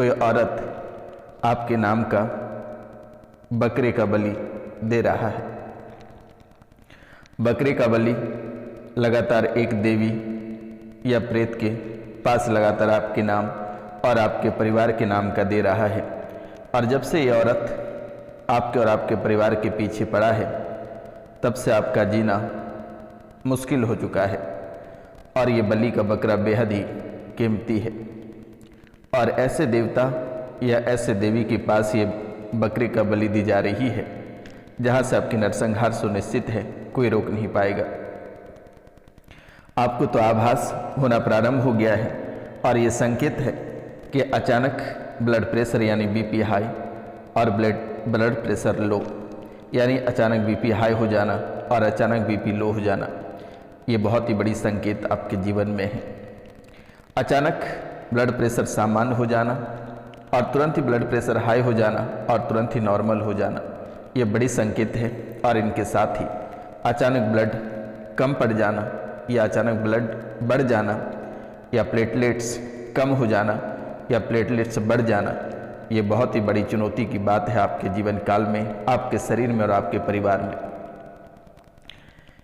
कोई औरत आपके नाम का बकरे का बलि दे रहा है। बकरे का बलि लगातार एक देवी या प्रेत के पास लगातार आपके नाम और आपके परिवार के नाम का दे रहा है। और जब से ये औरत आपके और आपके परिवार के पीछे पड़ा है, तब से आपका जीना मुश्किल हो चुका है। और ये बलि का बकरा बेहद ही कीमती है। और ऐसे देवता या ऐसे देवी के पास ये बकरे का बलि दी जा रही है जहाँ से आपकी नरसंहार सुनिश्चित है, कोई रोक नहीं पाएगा। आपको तो आभास होना प्रारंभ हो गया है और ये संकेत है कि अचानक ब्लड प्रेशर यानी बीपी हाई और ब्लड प्रेशर लो यानी अचानक बीपी हाई हो जाना और अचानक बीपी लो हो जाना, ये बहुत ही बड़ी संकेत आपके जीवन में है। अचानक ब्लड प्रेशर सामान्य हो जाना और तुरंत ही ब्लड प्रेशर हाई हो जाना और तुरंत ही नॉर्मल हो जाना, ये बड़ी संकेत है। और इनके साथ ही अचानक ब्लड कम पड़ जाना या अचानक ब्लड बढ़ जाना या प्लेटलेट्स कम हो जाना या प्लेटलेट्स बढ़ जाना, ये बहुत ही बड़ी चुनौती की बात है आपके जीवन काल में, आपके शरीर में और आपके परिवार में।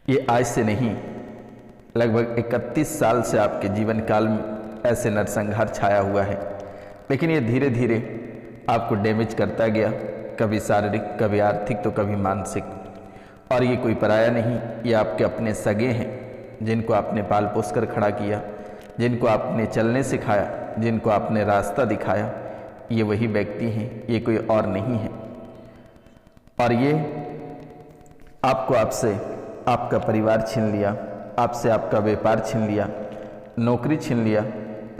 ये आज से नहीं, लगभग 31 साल से आपके जीवन काल में ऐसे नरसंहार छाया हुआ है। लेकिन ये धीरे धीरे आपको डैमेज करता गया, कभी शारीरिक, कभी आर्थिक, तो कभी मानसिक। और ये कोई पराया नहीं, ये आपके अपने सगे हैं, जिनको आपने पाल पोस कर खड़ा किया, जिनको आपने चलने सिखाया, जिनको आपने रास्ता दिखाया, ये वही व्यक्ति हैं, ये कोई और नहीं है। और ये आपको आपसे आपका परिवार छीन लिया, आपसे आपका व्यापार छीन लिया, नौकरी छीन लिया,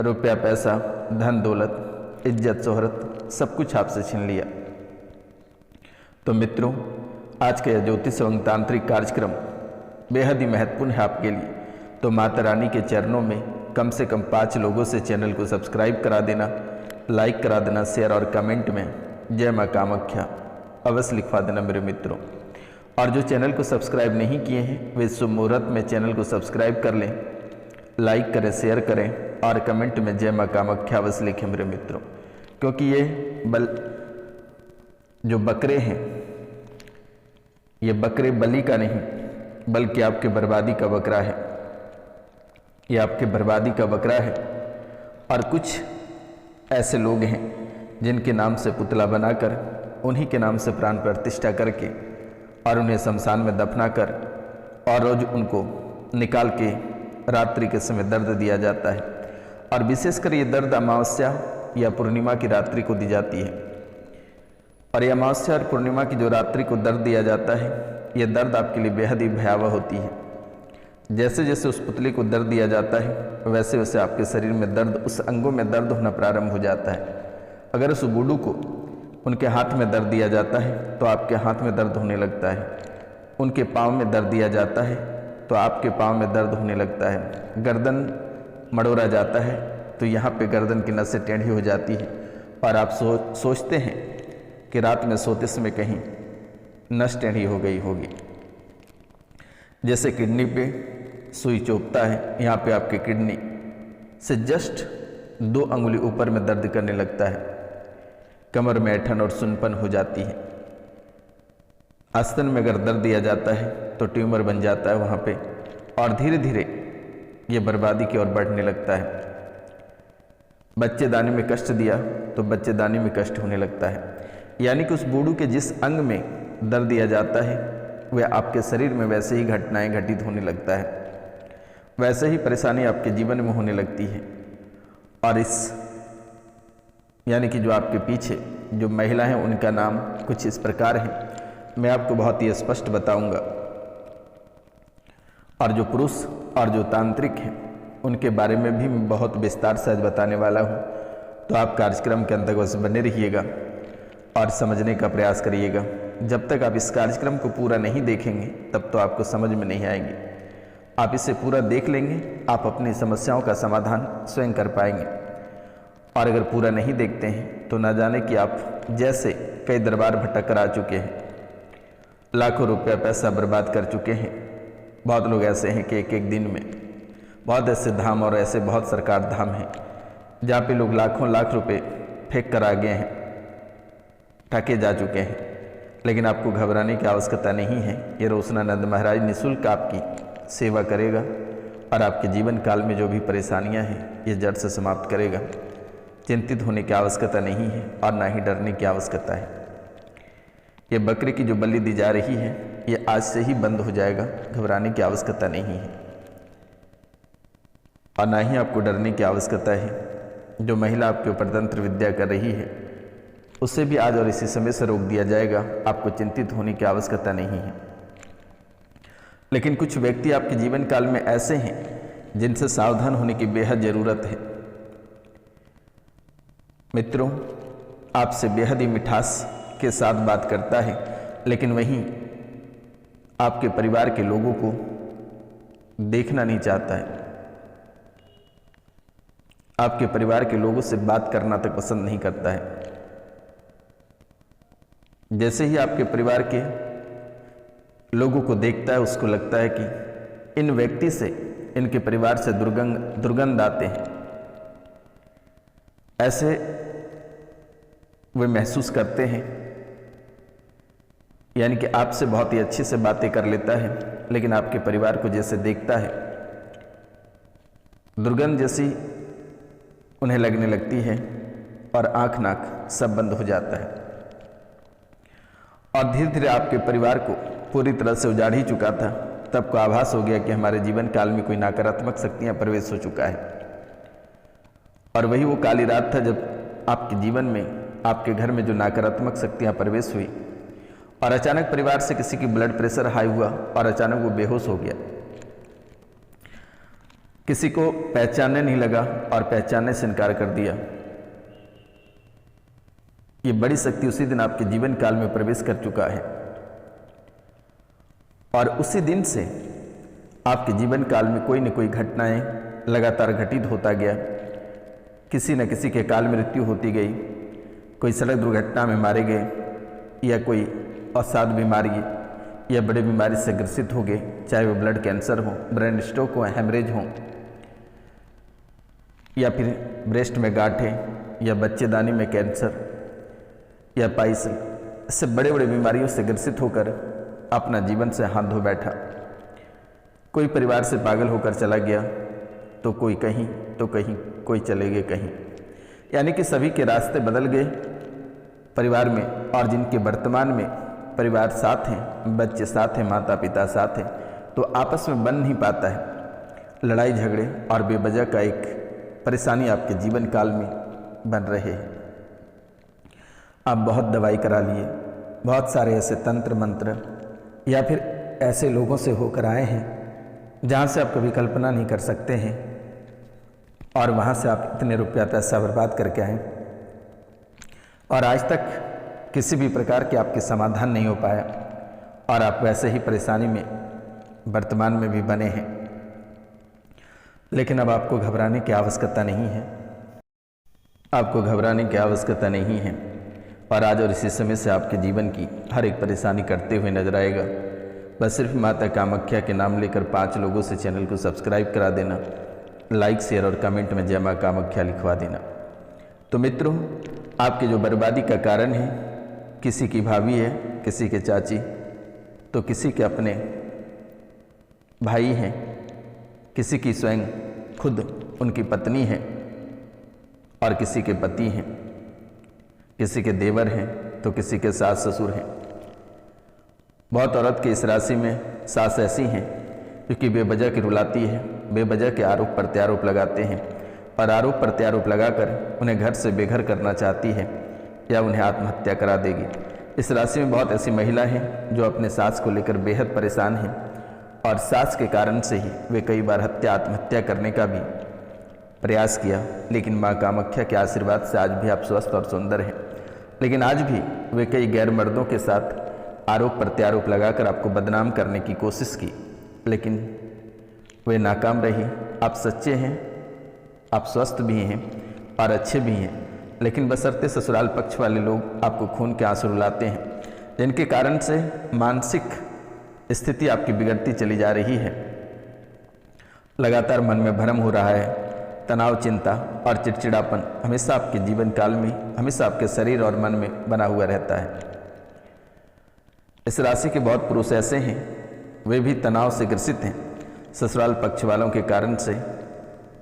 रुपया पैसा, धन दौलत, इज्जत शोहरत, सब कुछ आपसे छीन लिया। तो मित्रों, आज का यह ज्योतिष एवं तांत्रिक कार्यक्रम बेहद ही महत्वपूर्ण है आपके लिए। तो माता रानी के चरणों में कम से कम 5 लोगों से चैनल को सब्सक्राइब करा देना, लाइक करा देना, शेयर और कमेंट में जय माँ कामाख्या अवश्य लिखवा देना मेरे मित्रों। और जो चैनल को सब्सक्राइब नहीं किए हैं वे शुभ मुहूर्त में चैनल को सब्सक्राइब कर लें, लाइक करें, शेयर करें और कमेंट में जय माँ कामाख्या अवश्य लिखें मेरे मित्रों। क्योंकि ये जो बकरे हैं, ये बकरे बलि का नहीं बल्कि आपके बर्बादी का बकरा है। ये आपके बर्बादी का बकरा है। और कुछ ऐसे लोग हैं जिनके नाम से पुतला बनाकर, उन्हीं के नाम से प्राण प्रतिष्ठा करके और उन्हें शमशान में दफना कर और रोज उनको निकाल के रात्रि के समय दर्द दिया जाता है। और विशेषकर ये दर्द अमावस्या या पूर्णिमा की रात्रि को दी जाती है। और ये अमावस्या और पूर्णिमा की जो रात्रि को दर्द दिया जाता है, ये दर्द आपके लिए बेहद ही भयावह होती है। जैसे जैसे उस पुतले को दर्द दिया जाता है, वैसे वैसे आपके शरीर में दर्द, उस अंगों में दर्द होना प्रारंभ हो जाता है। अगर उस बूढ़ू को उनके हाथ में दर्द दिया जाता है तो आपके हाथ में दर्द होने लगता है। उनके पाँव में दर्द दिया जाता है तो आपके पाँव में दर्द होने लगता है। गर्दन मड़ोड़ा जाता है तो यहाँ पे गर्दन की नसें टेढ़ी हो जाती है और आप सोचते हैं कि रात में सोते समय कहीं नस टेढ़ी हो गई होगी। जैसे किडनी पे सुई चुभता है, यहाँ पे आपके किडनी से जस्ट 2 अंगुली ऊपर में दर्द करने लगता है। कमर में ऐंठन और सुनपन हो जाती है। आस्तन में अगर दर्द दिया जाता है तो ट्यूमर बन जाता है वहाँ पे और धीरे धीरे ये बर्बादी की ओर बढ़ने लगता है। बच्चेदानी में कष्ट दिया तो बच्चेदानी में कष्ट होने लगता है। यानी कि उस बूढ़ू के जिस अंग में दर्द दिया जाता है वह आपके शरीर में वैसे ही घटनाएं घटित होने लगता है, वैसे ही परेशानी आपके जीवन में होने लगती है। और इस यानी कि जो आपके पीछे जो महिला हैं उनका नाम कुछ इस प्रकार है, मैं आपको बहुत ही स्पष्ट बताऊंगा। और जो पुरुष और जो तांत्रिक हैं उनके बारे में भी मैं बहुत विस्तार से आज बताने वाला हूँ। तो आप कार्यक्रम के अंतर्गत बने रहिएगा और समझने का प्रयास करिएगा। जब तक आप इस कार्यक्रम को पूरा नहीं देखेंगे तब तो आपको समझ में नहीं आएंगे। आप इसे पूरा देख लेंगे, आप अपनी समस्याओं का समाधान स्वयं कर पाएंगे। और अगर पूरा नहीं देखते हैं तो ना जाने कि आप जैसे कई दरबार भटक कर आ चुके हैं, लाखों रुपया पैसा बर्बाद कर चुके हैं। बहुत लोग ऐसे हैं कि एक एक दिन में, बहुत ऐसे धाम और ऐसे बहुत सरकार धाम हैं जहाँ पे लोग लाखों लाख रुपए फेंक कर आ गए हैं, ठाके जा चुके हैं। लेकिन आपको घबराने की आवश्यकता नहीं है। ये रोशनानंद महाराज निःशुल्क आपकी सेवा करेगा और आपके जीवन काल में जो भी परेशानियां हैं ये जड़ से समाप्त करेगा। चिंतित होने की आवश्यकता नहीं है और ना ही डरने की आवश्यकता है। ये बकरे की जो बलि दी जा रही है ये आज से ही बंद हो जाएगा, घबराने की आवश्यकता नहीं है और ना ही आपको डरने की आवश्यकता है। जो महिला आपके ऊपर तंत्र विद्या कर रही है उसे भी आज और इसी समय से रोक दिया जाएगा। आपको चिंतित होने की आवश्यकता नहीं है। लेकिन कुछ व्यक्ति आपके जीवन काल में ऐसे हैं जिनसे सावधान होने की बेहद जरूरत है। मित्रों, आपसे बेहद ही मिठास के साथ बात करता है, लेकिन वहीं आपके परिवार के लोगों को देखना नहीं चाहता है। आपके परिवार के लोगों से बात करना तक पसंद नहीं करता है। जैसे ही आपके परिवार के लोगों को देखता है उसको लगता है कि इन व्यक्ति से, इनके परिवार से दुर्गंध आते हैं। ऐसे वे महसूस करते हैं, यानी कि आपसे बहुत ही अच्छे से बातें कर लेता है, लेकिन आपके परिवार को जैसे देखता है दुर्गंध जैसी उन्हें लगने लगती है और आंख नाक सब बंद हो जाता है। और धीरे धीरे आपके परिवार को पूरी तरह से उजाड़ ही चुका था। तब को आभास हो गया कि हमारे जीवन काल में कोई नकारात्मक शक्तियां प्रवेश हो चुका है। और वही वो काली रात था जब आपके जीवन में, आपके घर में जो नकारात्मक शक्तियां प्रवेश हुई और अचानक परिवार से किसी की ब्लड प्रेशर हाई हुआ और अचानक वो बेहोश हो गया। किसी को पहचानने नहीं लगा और पहचानने से इनकार कर दिया। ये बड़ी शक्ति उसी दिन आपके जीवन काल में प्रवेश कर चुका है और उसी दिन से आपके जीवन काल में कोई न कोई घटनाएं लगातार घटित होता गया। किसी न किसी के काल मृत्यु होती गई, कोई सड़क दुर्घटना में मारे गए या कोई अवसाद बीमारी या बड़े बीमारी से ग्रसित हो गए, चाहे वो ब्लड कैंसर हो, ब्रेन स्ट्रोक हो, हेमरेज हो या फिर ब्रेस्ट में गांठें या बच्चेदानी में कैंसर या पाइल्स, इससे बड़े बड़े बीमारियों से ग्रसित होकर अपना जीवन से हाथ धो बैठा। कोई परिवार से पागल होकर चला गया तो कोई कहीं, तो कहीं कोई चले गए कहीं, यानी कि सभी के रास्ते बदल गए परिवार में। और जिनके वर्तमान में परिवार साथ हैं, बच्चे साथ हैं, माता पिता साथ हैं, तो आपस में बन नहीं पाता है। लड़ाई झगड़े और बेवजह का एक परेशानी आपके जीवन काल में बन रहे हैं। आप बहुत दवाई करा लिए, बहुत सारे ऐसे तंत्र मंत्र या फिर ऐसे लोगों से होकर आए हैं जहाँ से आप कभी कल्पना नहीं कर सकते हैं और वहाँ से आप इतने रुपया पैसा बर्बाद करके आए और आज तक किसी भी प्रकार के आपके समाधान नहीं हो पाया और आप वैसे ही परेशानी में वर्तमान में भी बने हैं। लेकिन अब आपको घबराने की आवश्यकता नहीं है, आपको घबराने की आवश्यकता नहीं है और आज और इसी समय से आपके जीवन की हर एक परेशानी करते हुए नजर आएगा। बस सिर्फ माता कामाख्या के नाम लेकर 5 लोगों से चैनल को सब्सक्राइब करा देना, लाइक शेयर और कमेंट में जय मां कामाख्या लिखवा देना। तो मित्रों, आपके जो बर्बादी का कारण है, किसी की भाभी है, किसी के चाची, तो किसी के अपने भाई हैं, किसी की स्वयं खुद उनकी पत्नी है और किसी के पति हैं, किसी के देवर हैं तो किसी के सास ससुर हैं। बहुत औरत की इस राशि में सास ऐसी हैं क्योंकि बेवजह की रुलाती है, बेवजह के आरोप प्रत्यारोप लगाते हैं और आरोप प्रत्यारोप लगाकर उन्हें घर से बेघर करना चाहती है या उन्हें आत्महत्या करा देगी। इस राशि में बहुत ऐसी महिला हैं जो अपने सास को लेकर बेहद परेशान हैं और सास के कारण से ही वे कई बार आत्महत्या करने का भी प्रयास किया, लेकिन माँ कामाख्या के आशीर्वाद से आज भी आप स्वस्थ और सुंदर हैं। लेकिन आज भी वे कई गैर मर्दों के साथ आरोप प्रत्यारोप लगाकर आपको बदनाम करने की कोशिश की, लेकिन वे नाकाम रही। आप सच्चे हैं, आप स्वस्थ भी हैं और अच्छे भी हैं, लेकिन बशर्ते ससुराल पक्ष वाले लोग आपको खून के आंसू रुलाते हैं, जिनके कारण से मानसिक स्थिति आपकी बिगड़ती चली जा रही है। लगातार मन में भ्रम हो रहा है, तनाव, चिंता और चिड़चिड़ापन हमेशा आपके जीवन काल में, हमेशा आपके शरीर और मन में बना हुआ रहता है। इस राशि के बहुत पुरुष ऐसे हैं, वे भी तनाव से ग्रसित हैं, ससुराल पक्ष वालों के कारण से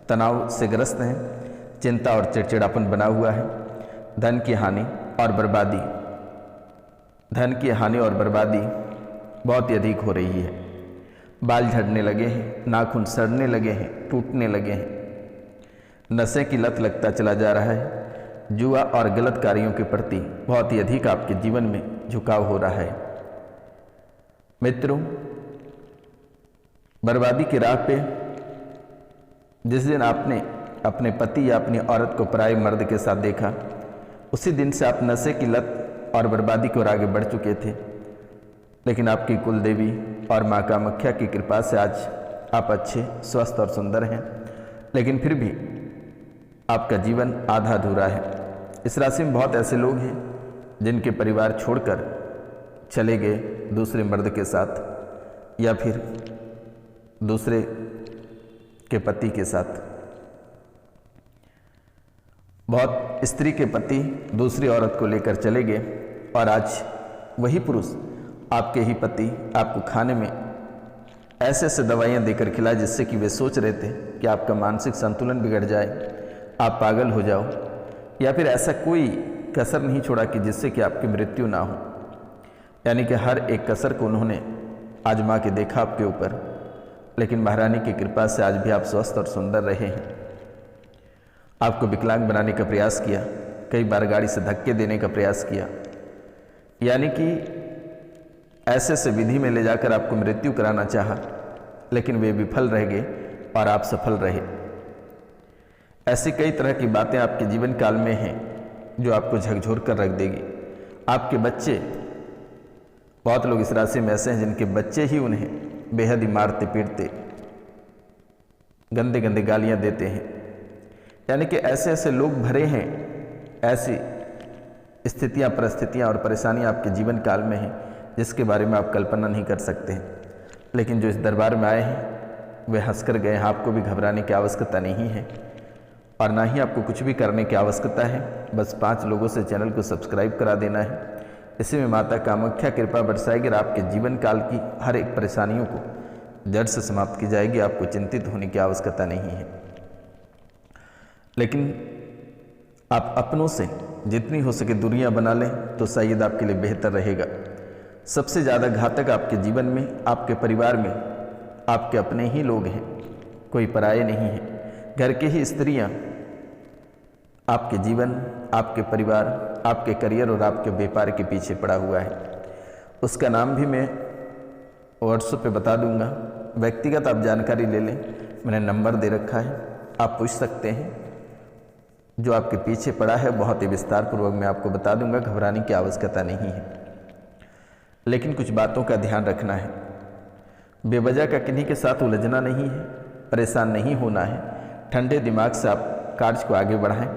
तनाव से ग्रस्त हैं, चिंता और चिड़चिड़ापन बना हुआ है, धन की हानि और बर्बादी, धन की हानि और बर्बादी बहुत ही अधिक हो रही है। बाल झड़ने लगे हैं, नाखून सड़ने लगे हैं, टूटने लगे हैं, नशे की लत लगता चला जा रहा है, जुआ और गलत कार्यों के प्रति बहुत ही अधिक आपके जीवन में झुकाव हो रहा है। मित्रों, बर्बादी की राह पे जिस दिन आपने अपने पति या अपनी औरत को पराये मर्द के साथ देखा, उसी दिन से आप नशे की लत और बर्बादी की ओर आगे बढ़ चुके थे। लेकिन आपकी कुल देवी और माँ कामाख्या की कृपा से आज आप अच्छे, स्वस्थ और सुंदर हैं, लेकिन फिर भी आपका जीवन आधा अधूरा है। इस राशि में बहुत ऐसे लोग हैं जिनके परिवार छोड़कर चले गए दूसरे मर्द के साथ या फिर दूसरे के पति के साथ। बहुत स्त्री के पति दूसरी औरत को लेकर चले गए और आज वही पुरुष आपके ही पति आपको खाने में ऐसे ऐसे दवाइयाँ देकर खिलाए जिससे कि वे सोच रहे थे कि आपका मानसिक संतुलन बिगड़ जाए, आप पागल हो जाओ, या फिर ऐसा कोई कसर नहीं छोड़ा कि जिससे कि आपकी मृत्यु ना हो। यानी कि हर एक कसर को उन्होंने आजमा के देखा आपके ऊपर, लेकिन महारानी की कृपा से आज भी आप स्वस्थ और सुंदर रहे हैं। आपको विकलांग बनाने का प्रयास किया, कई बार गाड़ी से धक्के देने का प्रयास किया, यानी कि ऐसे से विधि में ले जाकर आपको मृत्यु कराना चाहा, लेकिन वे विफल रह गए और आप सफल रहे। ऐसी कई तरह की बातें आपके जीवन काल में हैं जो आपको झकझोर कर रख देगी। आपके बच्चे, बहुत लोग इस राशि में ऐसे हैं जिनके बच्चे ही उन्हें बेहद ही मारते पीटते, गंदे गंदे गालियां देते हैं। यानी कि ऐसे ऐसे लोग भरे हैं, ऐसी स्थितियां, परिस्थितियां और परेशानियां आपके जीवन काल में हैं जिसके बारे में आप कल्पना नहीं कर सकते हैं। लेकिन जो इस दरबार में आए हैं वे हंसकर गए हैं। आपको भी घबराने की आवश्यकता नहीं है और ना ही आपको कुछ भी करने की आवश्यकता है। बस 5 लोगों से चैनल को सब्सक्राइब करा देना है। इसी में माता कामाख्या कृपा बरसाएगी और आपके जीवन काल की हर एक परेशानियों को जड़ से समाप्त की जाएगी। आपको चिंतित होने की आवश्यकता नहीं है। लेकिन आप अपनों से जितनी हो सके दूरियां बना लें तो शायद आपके लिए बेहतर रहेगा। सबसे ज़्यादा घातक आपके जीवन में, आपके परिवार में आपके अपने ही लोग हैं, कोई पराये नहीं है। घर की ही स्त्रियां आपके जीवन, आपके परिवार, आपके करियर और आपके व्यापार के पीछे पड़ा हुआ है। उसका नाम भी मैं व्हाट्सएप पे बता दूंगा। व्यक्तिगत आप जानकारी ले लें, मैंने नंबर दे रखा है, आप पूछ सकते हैं। जो आपके पीछे पड़ा है बहुत ही विस्तार पूर्वक मैं आपको बता दूंगा, घबराने की आवश्यकता नहीं है। लेकिन कुछ बातों का ध्यान रखना है। बेवजह का किन्हीं के साथ उलझना नहीं है, परेशान नहीं होना है। ठंडे दिमाग से आप कार्य को आगे बढ़ाएं,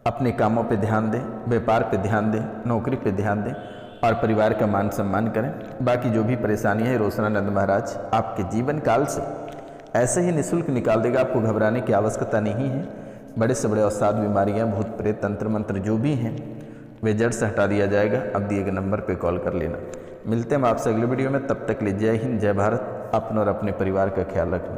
अपने कामों पे ध्यान दें, व्यापार पे ध्यान दें, नौकरी पे ध्यान दें और परिवार का मान सम्मान करें। बाकी जो भी परेशानी है रोशनानंद महाराज आपके जीवन काल से ऐसे ही निःशुल्क निकाल देगा। आपको घबराने की आवश्यकता नहीं है। बड़े से बड़े अवसाद, बीमारियां, भूत प्रेत, तंत्र मंत्र जो भी हैं वे जड़ से हटा दिया जाएगा। अब दिए गए नंबर पे कॉल कर लेना। मिलते हैं हम आपसे अगले वीडियो में। तब तक ले जय हिंद, जय भारत। अपना और अपने परिवार का ख्याल रखना।